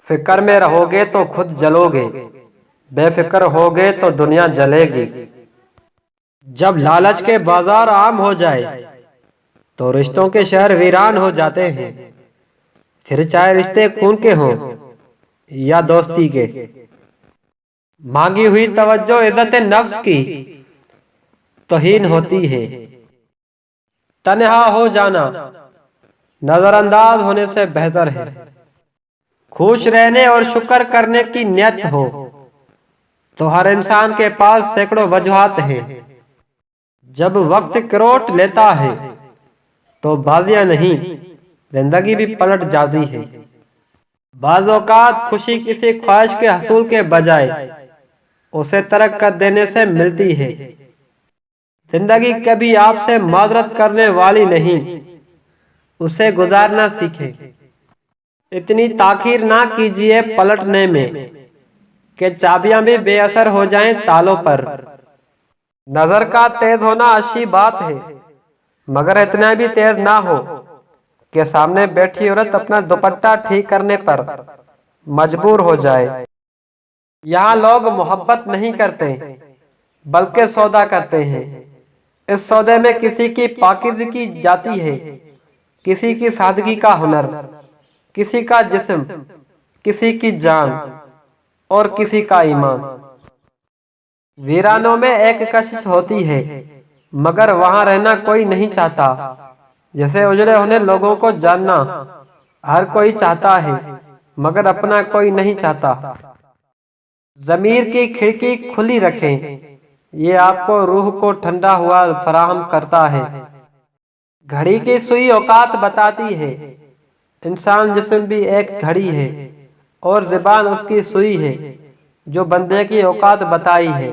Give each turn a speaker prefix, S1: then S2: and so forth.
S1: فکر میں رہو گے تو خود جلو گے، بے فکر ہوگے تو دنیا جلے گی۔ جب لالچ کے بازار عام ہو جائے تو رشتوں کے شہر ویران ہو جاتے ہیں، پھر چاہے رشتے خون کے ہوں یا دوستی کے۔ مانگی ہوئی توجہ عزت نفس کی توہین ہوتی ہے۔ تنہا ہو جانا نظر انداز ہونے سے بہتر ہے۔ خوش رہنے اور شکر کرنے کی نیت ہو تو ہر انسان کے پاس سینکڑوں وجوہات ہیں۔ جب وقت کروٹ لیتا ہے تو بازیاں نہیں، زندگی بھی پلٹ جاتی ہے۔ بعض اوقات خوشی کسی خواہش کے حصول کے بجائے اسے ترک کر دینے سے ملتی ہے۔ زندگی کبھی آپ سے معذرت کرنے والی نہیں، اسے گزارنا سیکھیں۔ اتنی تاخیر نہ کیجیے پلٹنے میں کہ چابیاں بھی بے اثر ہو جائیں تالوں پر۔ نظر کا تیز ہونا اچھی بات ہے، مگر اتنا بھی تیز نہ ہو کہ سامنے بیٹھی عورت اپنا دوپٹہ ٹھیک کرنے پر مجبور ہو جائے۔ یہاں لوگ محبت نہیں کرتے بلکہ سودا کرتے ہیں۔ اس سودے میں کسی کی پاکیزگی جاتی ہے، کسی کی سادگی کا ہنر، کسی کا جسم، کسی کی جان اور کسی کا ایمان۔ ویرانوں میں ایک کشش ہوتی ہے مگر وہاں رہنا کوئی نہیں چاہتا۔ جیسے اجڑے ہونے لوگوں کو جاننا ہر کوئی چاہتا ہے مگر اپنا کوئی نہیں چاہتا۔ ضمیر کی کھڑکی کھلی رکھیں، یہ آپ کو روح کو ٹھنڈا ہوا فراہم کرتا ہے۔ گھڑی کی سوئی اوقات بتاتی ہے، انسان جسم بھی ایک گھڑی ہے اور زبان اس کی سوئی ہے جو بندے کی اوقات بتائی ہے۔